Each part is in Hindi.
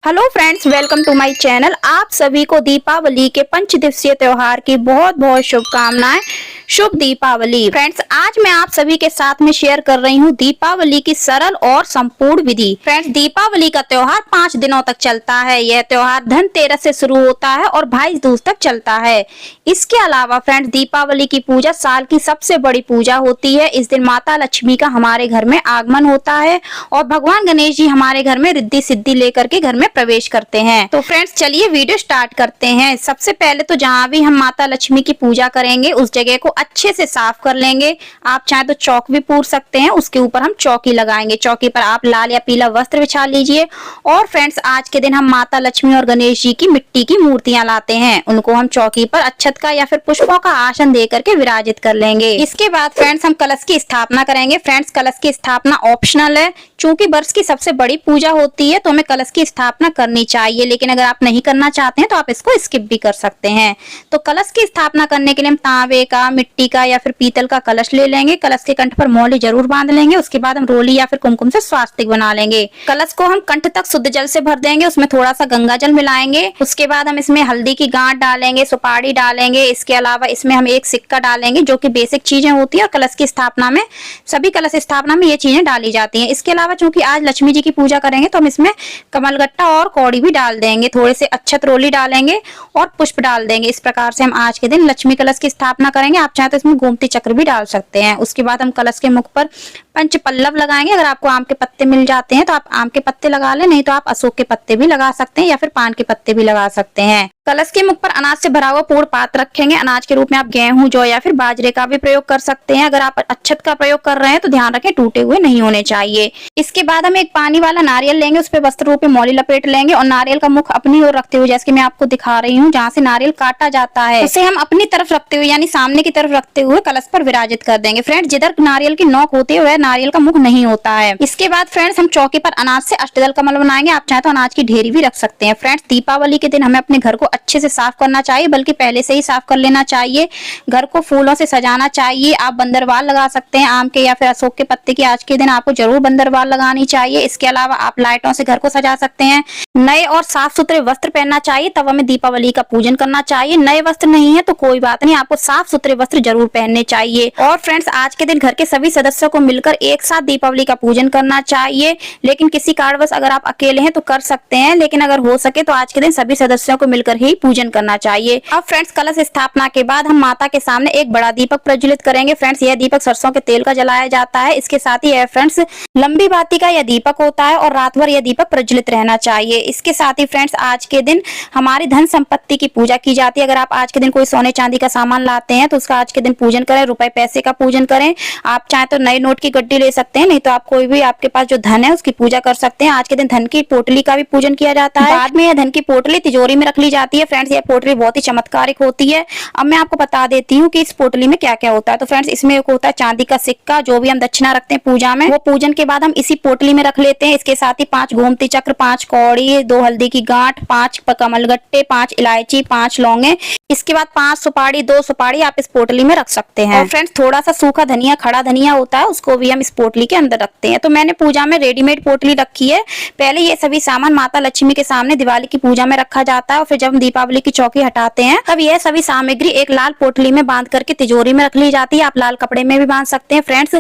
Hello friends, welcome to my channel. आप सभी को दीपावली के 5 दिवसीय त्योहार की बहुत बहुत शुभकामनाएं। शुभ दीपावली फ्रेंड्स। आज मैं आप सभी के साथ में शेयर कर रही हूं दीपावली की सरल और संपूर्ण विधि। फ्रेंड्स, दीपावली का त्योहार 5 दिनों तक चलता है। यह त्योहार धनतेरस से शुरू होता है और भाई दूज तक चलता है। इसके अलावा फ्रेंड्स, दीपावली की पूजा साल की सबसे बड़ी पूजा होती है। इस दिन माता लक्ष्मी का हमारे घर में आगमन होता है और भगवान गणेश जी हमारे घर में रिद्धि सिद्धि लेकर के घर में प्रवेश करते हैं। तो फ्रेंड्स, चलिए वीडियो स्टार्ट करते हैं। सबसे पहले तो जहाँ भी हम माता लक्ष्मी की पूजा करेंगे उस जगह को अच्छे से साफ कर लेंगे। आप चाहे तो चौक भी पूर सकते हैं, उसके ऊपर हम चौकी लगाएंगे। चौकी पर आप लाल या पीला वस्त्र बिछा लीजिए। और फ्रेंड्स, आज के दिन हम माता लक्ष्मी और गणेश जी की मिट्टी की मूर्तियां लाते हैं। उनको हम चौकी पर अक्षत का या फिर पुष्पों का आसन दे करके विराजित कर लेंगे। इसके बाद फ्रेंड्स, हम कलश की स्थापना करेंगे। फ्रेंड्स, कलश की स्थापना ऑप्शनल है। चूंकि वर्ष की सबसे बड़ी पूजा होती है तो हमें कलश की स्थापना करनी चाहिए, लेकिन अगर आप नहीं करना चाहते हैं तो आप इसको स्किप भी कर सकते हैं। तो कलश की स्थापना करने के लिए हम तांबे का, मिट्टी का या फिर पीतल का कलश ले लेंगे। कलश के कंठ पर मौली जरूर बांध लेंगे। उसके बाद हम रोली या फिर कुमकुम से स्वास्तिक बना लेंगे। कलश को हम कंठ तक शुद्ध जल से भर देंगे, उसमें थोड़ा सा गंगा जल मिलाएंगे। उसके बाद हम इसमें हल्दी की गांठ डालेंगे, सुपारी डालेंगे। इसके अलावा इसमें हम एक सिक्का डालेंगे, जो कि बेसिक चीजें होती है और कलश की स्थापना में, सभी कलश स्थापना में ये चीजें डाली जाती हैं। इसके अलावा चूंकि आज लक्ष्मी जी की पूजा करेंगे तो हम इसमें कमलगट्टा और कौड़ी भी डाल देंगे। थोड़े से अक्षत रोली डालेंगे और पुष्प डाल देंगे। इस प्रकार से हम आज के दिन लक्ष्मी कलश की स्थापना करेंगे। आप चाहे तो इसमें गोमती चक्र भी डाल सकते हैं। उसके बाद हम कलश के मुख पर पंच पल्लव लगाएंगे। अगर आपको आम के पत्ते मिल जाते हैं तो आप आम के पत्ते लगा लें, नहीं तो आप अशोक के पत्ते भी लगा सकते हैं या फिर पान के पत्ते भी लगा सकते हैं। कलश के मुख पर अनाज से भरा हुआ पूर्ण पात्र रखेंगे। अनाज के रूप में आप गेहूं, जौ या फिर बाजरे का भी प्रयोग कर सकते हैं। अगर आप अक्षत का प्रयोग कर रहे हैं तो ध्यान रखें टूटे हुए नहीं होने चाहिए। इसके बाद हम एक पानी वाला नारियल लेंगे, उस पर वस्त्र रूप में मौली लपेट लेंगे और नारियल का मुख अपनी ओर रखते हुए, जैसे कि मैं आपको दिखा रही हूँ, जहाँ से नारियल काटा जाता है उसे हम अपनी तरफ रखते हुए यानी सामने की तरफ रखते हुए कलश पर विराजित कर देंगे। फ्रेंड्स, जिधर नारियल की नोक होती है वह नारियल का मुख नहीं होता है। इसके बाद फ्रेंड्स, हम चौकी पर अनाज से अष्टदल कमल बनाएंगे। आप चाहे तो अनाज की ढेरी भी रख सकते हैं। फ्रेंड्स, दीपावली के दिन हमें अपने घर को अच्छे से साफ करना चाहिए, बल्कि पहले से ही साफ कर लेना चाहिए। घर को फूलों से सजाना चाहिए। आप बंदरवाल लगा सकते हैं आम के या फिर अशोक के पत्ते की। आज के दिन आपको जरूर बंदरवाल लगानी चाहिए। इसके अलावा आप लाइटों से घर को सजा सकते हैं। नए और साफ सुथरे वस्त्र पहनना चाहिए, तब हमें दीपावली का पूजन करना चाहिए। नए वस्त्र नहीं है तो कोई बात नहीं, आपको साफ सुथरे वस्त्र जरूर पहनने चाहिए। और फ्रेंड्स, आज के दिन घर के सभी सदस्यों को मिलकर एक साथ दीपावली का पूजन करना चाहिए। लेकिन किसी कारणवश अगर आप अकेले हैं तो कर सकते हैं, लेकिन अगर हो सके तो आज के दिन सभी सदस्यों को मिलकर ही पूजन करना चाहिए। अब फ्रेंड्स, कलश स्थापना के बाद हम माता के सामने एक बड़ा दीपक प्रज्वलित करेंगे। फ्रेंड्स, यह दीपक सरसों के तेल का जलाया जाता है। इसके साथ ही यह फ्रेंड्स लंबी बाती का यह दीपक होता है और रात भर यह दीपक प्रज्वलित रहना चाहिए। इसके साथ ही फ्रेंड्स, आज के दिन हमारी धन संपत्ति की पूजा की जाती है। अगर आप आज के दिन कोई सोने चांदी का सामान लाते हैं तो उसका आज के दिन पूजन करें। रुपए पैसे का पूजन करें। आप चाहे तो नए नोट की गड्डी ले सकते हैं, नहीं तो आप कोई भी आपके पास जो धन है उसकी पूजा कर सकते हैं। आज के दिन धन की पोटली का भी पूजन किया जाता है। बाद में यह धन की पोटली तिजोरी में रख ली जाती है। फ्रेंड्स, यह पोटली बहुत ही चमत्कारिक होती है। अब मैं आपको बता देती हूँ कि इस पोटली में क्या क्या होता है। तो फ्रेंड्स, इसमें एक होता है चांदी का सिक्का, जो भी हम दक्षिणा रखते हैं पूजा में, वो पूजन के बाद हम इसी पोटली में रख लेते हैं। इसके साथ ही 5 गोमती चक्र, 5 कौड़ी, 2 हल्दी की गांठ, 5 कमलगट्टे, 5 इलायची, 5 लौंगे। इसके बाद 5 सुपारी, 2 सुपारी आप इस पोटली में रख सकते हैं। और फ्रेंड्स, थोड़ा सा सूखा धनिया, खड़ा धनिया होता है, उसको भी हम इस पोटली के अंदर रखते हैं। तो मैंने पूजा में रेडीमेड पोटली रखी है। पहले ये सभी सामान माता लक्ष्मी के सामने दिवाली की पूजा में रखा जाता है और फिर जब हम दीपावली की चौकी हटाते हैं तब यह सभी सामग्री एक लाल पोटली में बांध करके तिजोरी में रख ली जाती है। आप लाल कपड़े में भी बांध सकते हैं। फ्रेंड्स,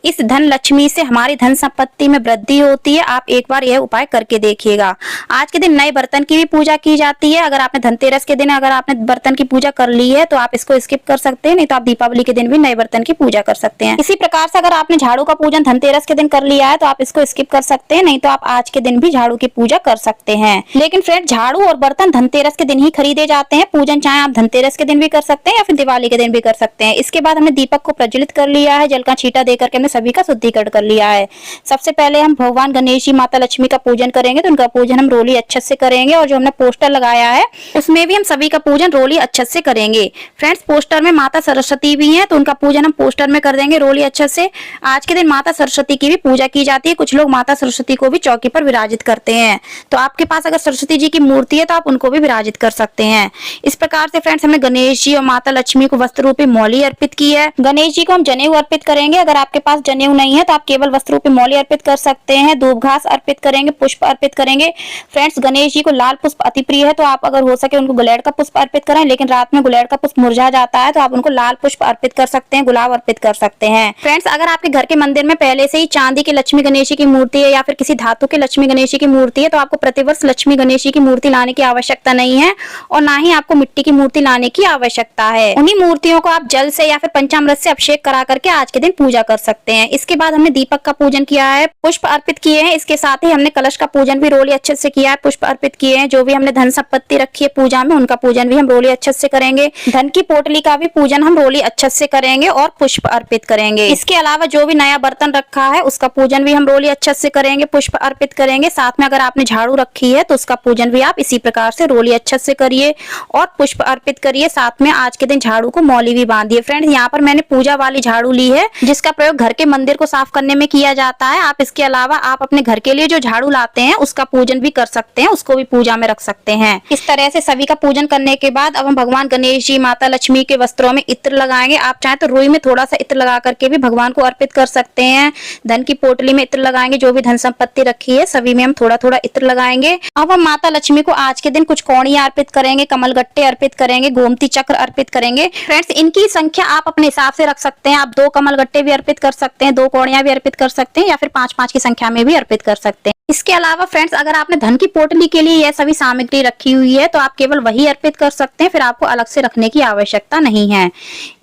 इस धन लक्ष्मी से हमारी धन संपत्ति में वृद्धि होती है। आप एक बार यह उपाय करके देखिएगा। आज के दिन नए बर्तन की भी पूजा की जाती है। अगर आपने धनतेरस के दिन अगर आपने बर्तन की पूजा कर ली है तो आप इसको स्किप कर सकते हैं, नहीं तो आप दीपावली के दिन भी नए बर्तन की पूजा कर सकते हैं। इसी प्रकार से अगर आपने झाड़ू का पूजन धनतेरस के दिन कर लिया है तो आप इसको स्किप कर सकते हैं, नहीं तो आप आज के दिन भी झाड़ू की पूजा कर सकते हैं। लेकिन फ्रेंड, झाड़ू और बर्तन धनतेरस के दिन ही खरीदे जाते हैं। पूजन चाहे आप धनतेरस के दिन भी कर सकते हैं या फिर दिवाली के दिन भी कर सकते हैं। इसके बाद हमने दीपक को प्रज्वलित कर लिया है। जल का छींटा देकर के हमने सभी का शुद्धिकरण कर लिया है। सबसे पहले हम भगवान गणेश जी, माता लक्ष्मी का पूजन करेंगे, तो उनका पूजन हम रोली अक्षत से करेंगे। और जो हमने पोस्टर लगाया है उसमें भी हम सभी का पूजन रोली अच्छे से करेंगे। फ्रेंड्स पोस्टर में माता सरस्वती भी हैं, तो उनका पूजन हम पोस्टर में कर देंगे रोली अच्छे से। आज के दिन माता सरस्वती की भी पूजा की जाती है। कुछ लोग माता सरस्वती को भी चौकी पर विराजित करते हैं, तो आपके पास अगर सरस्वती जी की मूर्ति है तो आप उनको भी विराजित कर सकते हैं। इस प्रकार से फ्रेंड्स हमने गणेश जी और माता लक्ष्मी को वस्त्र रूपी मौली अर्पित की है। गणेश जी को हम जनेऊ अर्पित करेंगे। अगर आपके पास जनेऊ नहीं है तो आप केवल वस्त्र रूपी मौली अर्पित कर सकते हैं। धूप घास अर्पित करेंगे, पुष्प अर्पित करेंगे। फ्रेंड्स गणेश जी को लाल पुष्प अति प्रिय है, तो आप अगर हो सके उनको गुलेड़ का पुष्प अर्पित करें, लेकिन रात में गुलेड़ का पुष्प मुरझा जाता है तो आप उनको लाल पुष्प अर्पित कर सकते हैं, गुलाब अर्पित कर सकते हैं। फ्रेंड्स अगर आपके घर के मंदिर में पहले से ही चांदी के लक्ष्मी गणेश जी की मूर्ति है या फिर किसी धातु के लक्ष्मी गणेश जी की मूर्ति है, तो आपको प्रतिवर्ष लक्ष्मी गणेश जी की मूर्ति लाने की आवश्यकता नहीं है और ना ही आपको मिट्टी की मूर्ति लाने की आवश्यकता है। उन्हीं मूर्तियों को आप जल से या फिर पंचामृत से अभिषेक करा करके आज के दिन पूजा कर सकते हैं। इसके बाद हमने दीपक का पूजन किया है, पुष्प अर्पित किए हैं। इसके साथ ही हमने कलश का पूजन भी रोली अच्छे से किया है, पुष्प अर्पित किए हैं। जो भी हमने धन संपत्ति रखी है पूजा में, उनका पूजन भी हम रोली अच्छे से करेंगे। धन की पोटली का भी पूजन हम रोली अच्छे से करेंगे और पुष्प अर्पित करेंगे। इसके अलावा जो भी नया बर्तन रखा है उसका पूजन भी हम रोली अच्छे से करेंगे, पुष्प अर्पित करेंगे। साथ में अगर आपने झाड़ू रखी है तो उसका पूजन भी आप इसी प्रकार से रोली अच्छे से करिए और पुष्प अर्पित करिए। साथ में आज के दिन झाड़ू को मौली भी बांधिए। फ्रेंड्स यहाँ पर मैंने पूजा वाली झाड़ू ली है, जिसका प्रयोग घर के मंदिर को साफ करने में किया जाता है। आप इसके अलावा आप अपने घर के लिए जो झाड़ू लाते हैं उसका पूजन भी कर सकते हैं, उसको भी पूजा में रख सकते हैं। इस तरह से सभी का पूजन करने के बाद अब हम भगवान गणेश जी, माता लक्ष्मी के वस्त्रों में इत्र लगाएंगे। आप चाहे तो रुई में थोड़ा सा इत्र लगा करके भी भगवान को अर्पित कर सकते हैं। धन की पोटली में इत्र लगाएंगे, जो भी धन संपत्ति रखी है सभी में हम थोड़ा थोड़ा इत्र लगाएंगे। अब हम माता लक्ष्मी को आज के दिन कुछ कौड़ियां अर्पित करेंगे, कमल गट्टे अर्पित करेंगे, गोमती चक्र अर्पित करेंगे। फ्रेंड्स इनकी संख्या आप अपने हिसाब से रख सकते हैं। आप 2 कमल गट्टे भी अर्पित कर सकते हैं, 2 कौड़ियां भी अर्पित कर सकते हैं या फिर 5-5 की संख्या में भी अर्पित कर सकते हैं। इसके अलावा फ्रेंड्स अगर आपने धन की पोटली के लिए यह सभी सामग्री रखी हुई है तो आप केवल वही अर्पित कर सकते हैं, फिर आपको अलग से रखने की आवश्यकता नहीं है।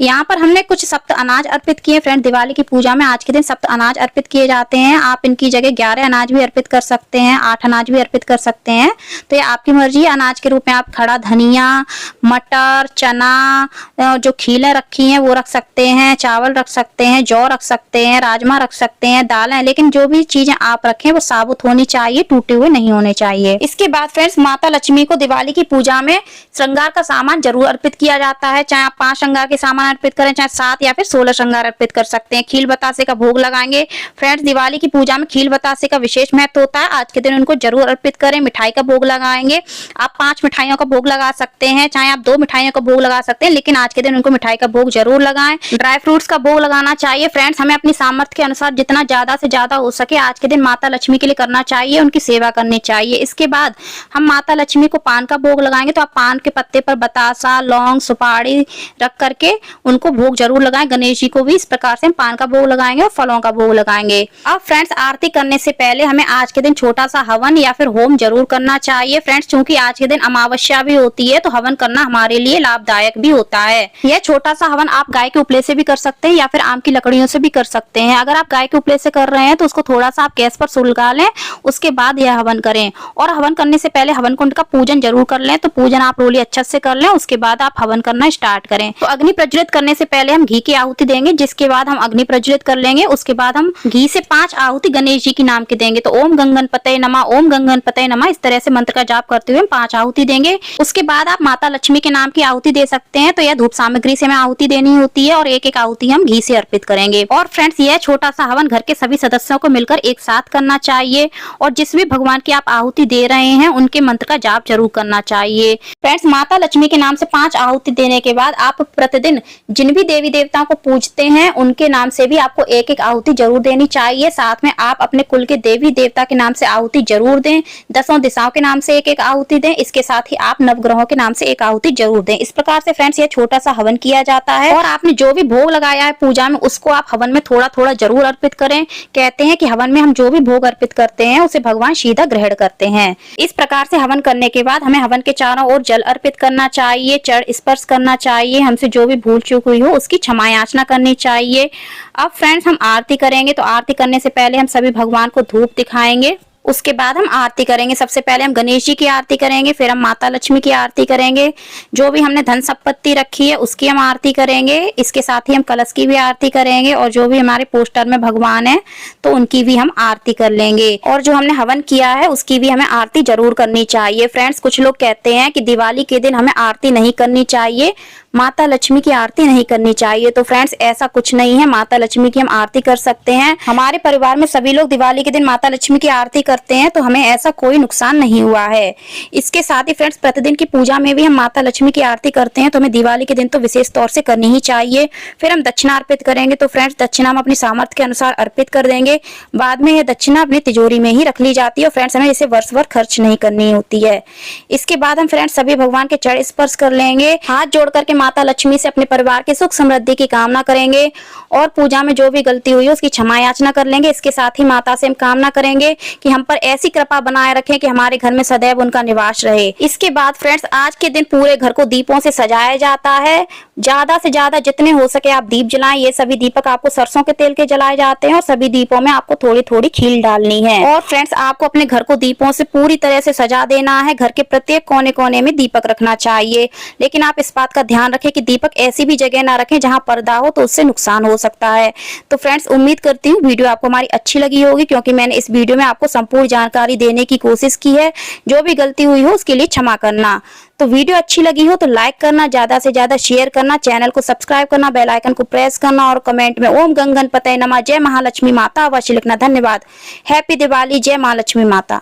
यहाँ पर हमने कुछ सप्त अनाज अर्पित किए। फ्रेंड दिवाली की पूजा में आज के दिन सप्त अनाज अर्पित किए जाते हैं। आप इनकी जगह 11 अनाज भी अर्पित कर सकते हैं, 8 अनाज भी अर्पित कर सकते हैं, तो ये आपकी मर्जी है। अनाज के रूप में आप खड़ा धनिया, मटर, चना, जो खीलें रखी हैं वो रख सकते हैं, चावल रख सकते हैं, जौ रख सकते हैं, राजमा रख सकते हैं, दालें, लेकिन जो भी चीजें आप रखें वो साबुत होनी चाहिए, टूटे हुए नहीं होने चाहिए। इसके बाद फ्रेंड्स माता लक्ष्मी को दिवाली की पूजा में श्रृंगार का सामान जरूर अर्पित किया जाता है। चाहे आप 5 श्रृंगार के सामान अर्पित करें, चाहे 7 या फिर 16 श्रृंगार अर्पित कर सकते हैं। खील बतासे का भोग लगाएंगे। फ्रेंड्स दिवाली की पूजा में खील बतासे का विशेष महत्व होता है, आज के दिन उनको जरूर अर्पित करें। मिठाई का भोग लगाएंगे। आप 5 मिठाइयों का भोग लगा सकते हैं, चाहे आप 2 मिठाइयों का भोग लगा सकते हैं, लेकिन आज के दिन उनको मिठाई का भोग जरूर लगाएं। ड्राई फ्रूट्स का भोग लगाना चाहिए। फ्रेंड्स हमें अपनी सामर्थ्य के अनुसार जितना ज्यादा से ज्यादा हो सके आज के दिन माता लक्ष्मी के लिए करना चाहिए, उनकी सेवा करनी चाहिए। इसके बाद हम माता लक्ष्मी को पान का भोग लगाएंगे, तो आप पान के पत्ते पर बतासा, लौंग, सुपारी रख करके उनको भोग जरूर लगाएं। गणेश जी को भी इस प्रकार से हम पान का भोग लगाएंगे और फलों का भोग लगाएंगे। अब फ्रेंड्स आरती करने से पहले हमें आज के दिन छोटा सा हवन या फिर होम जरूर करना चाहिए। फ्रेंड्स क्योंकि आज के दिन अमावस्या भी होती है, तो हवन करना हमारे लिए लाभदायक भी होता है। यह छोटा सा हवन आप गाय के उपले से भी कर सकते हैं या फिर आम की लकड़ियों से भी कर सकते हैं। अगर आप गाय के उपले से कर रहे हैं तो उसको थोड़ा सा आप गैस पर सुलगा लें, उसके बाद यह हवन करें। और हवन करने से पहले हवन कुंड का पूजन जरूर कर लें, तो पूजन आप रोली अच्छे से कर लें, उसके बाद आप हवन करना स्टार्ट करें। तो अग्नि प्रज्वलित करने से पहले हम घी की आहुति देंगे, जिसके बाद हम अग्नि प्रज्वलित कर लेंगे। उसके बाद हम घी से 5 आहुति गणेश जी के नाम के देंगे। तो ओम गंगनपतये नमः, ओम गंगनपतये नमः, इस तरह से मंत्र का जाप करते हुए हम 5 आहुति देंगे। उसके बाद आप माता लक्ष्मी के नाम की आहुति दे सकते हैं। तो यह धूप सामग्री से हमें आहुति देनी होती है और एक आहुति हम घी से अर्पित करेंगे। और फ्रेंड्स यह छोटा सा हवन घर के सभी सदस्यों को मिलकर एक साथ करना चाहिए और जिस भी भगवान की आप आहुति दे रहे हैं उनके मंत्र का जाप जरूर करना चाहिए। फ्रेंड्स माता लक्ष्मी के नाम से 5 आहुति देने के बाद आप प्रतिदिन जिन भी देवी देवताओं को पूजते हैं उनके नाम से भी आपको एक आहुति जरूर देनी चाहिए। साथ में आप अपने कुल के देवी देवता के नाम से आहुति जरूर दें। 10 दिशाओं के नाम से एक आहुति दें। इसके साथ ही आप नवग्रहों के नाम से एक आहुति जरूर दें। इस प्रकार से फ्रेंड्स ये छोटा सा हवन किया जाता है और आपने जो भी भोग लगाया है पूजा में उसको आप हवन में थोड़ा थोड़ा जरूर अर्पित करें। कहते हैं कि हवन में हम जो भी भोग अर्पित करते हैं उसे भगवान सीधा ग्रहण करते हैं। इस प्रकार से हवन करने के बाद हमें हवन के चारों ओर जल अर्पित करना चाहिए, चरण स्पर्श करना चाहिए। हमसे जो भी भूल चूक हुई हो उसकी क्षमा याचना करनी चाहिए। अब फ्रेंड्स हम आरती करेंगे, तो आरती करने से पहले हम सभी भगवान को धूप दिखाएंगे। उसके बाद हम आरती करेंगे। सबसे पहले हम गणेश जी की आरती करेंगे, फिर हम माता लक्ष्मी की आरती करेंगे, जो भी हमने धन संपत्ति रखी है उसकी हम आरती करेंगे। इसके साथ ही हम कलश की भी आरती करेंगे और जो भी हमारे पोस्टर में भगवान है तो उनकी भी हम आरती कर लेंगे। और जो हमने हवन किया है उसकी भी हमें आरती जरूर करनी चाहिए। फ्रेंड्स, कुछ लोग कहते हैं कि दिवाली के दिन हमें आरती नहीं करनी चाहिए, माता लक्ष्मी की आरती नहीं करनी चाहिए। तो फ्रेंड्स, ऐसा कुछ नहीं है, माता लक्ष्मी की हम आरती कर सकते हैं। हमारे परिवार में सभी लोग दिवाली के दिन माता लक्ष्मी की आरती करते हैं, तो हमें ऐसा कोई नुकसान नहीं हुआ है। इसके साथ ही फ्रेंड्स, प्रतिदिन की पूजा में भी हम माता लक्ष्मी की आरती करते हैं, तो हमें दिवाली के दिन तो विशेष तौर से करनी ही चाहिए। फिर हम दक्षिणा अर्पित करेंगे। तो फ्रेंड्स, दक्षिणा हम अपनी सामर्थ्य के अनुसार अर्पित कर देंगे। बाद में यह दक्षिणा अपनी तिजोरी में ही रख ली जाती है और फ्रेंड्स, हमें इसे वर्ष भर खर्च नहीं करनी होती है। इसके बाद हम फ्रेंड्स सभी भगवान के चरण स्पर्श कर लेंगे। हाथ जोड़ करके माता लक्ष्मी से अपने परिवार के सुख समृद्धि की कामना करेंगे और पूजा में जो भी गलती हुई है उसकी क्षमा याचना कर लेंगे। इसके साथ ही माता से हम कामना करेंगे कि हम पर ऐसी कृपा बनाए रखें कि हमारे घर में सदैव उनका निवास रहे। इसके बाद फ्रेंड्स, आज के दिन पूरे घर को दीपों से सजाया जाता है। ज्यादा से ज्यादा जितने हो सके आप दीप जलाएं। ये सभी दीपक आपको सरसों के तेल के जलाए जाते हैं और सभी दीपों में आपको थोड़ी थोड़ी खील डालनी है। और फ्रेंड्स, आपको अपने घर को दीपों से पूरी तरह से सजा देना है। घर के प्रत्येक कोने कोने में दीपक रखना चाहिए, लेकिन आप इस बात का ध्यान रखें कि दीपक ऐसी भी जगह ना रखें जहां पर्दा हो, तो उससे नुकसान हो सकता है। तो फ्रेंड्स, उम्मीद करती हूँ वीडियो आपको हमारी अच्छी लगी होगी, क्योंकि मैंने इस वीडियो में आपको संपूर्ण जानकारी देने की कोशिश की है। जो भी गलती हुई हो उसके लिए क्षमा करना। तो वीडियो अच्छी लगी हो तो लाइक करना, ज्यादा से ज्यादा शेयर करना, चैनल को सब्सक्राइब करना, बेल आइकन को प्रेस करना और कमेंट में ओम गंग गणपतये नमः, जय महालक्ष्मी माता अवश्य लिखना। धन्यवाद। हैप्पी दिवाली। जय महालक्ष्मी माता।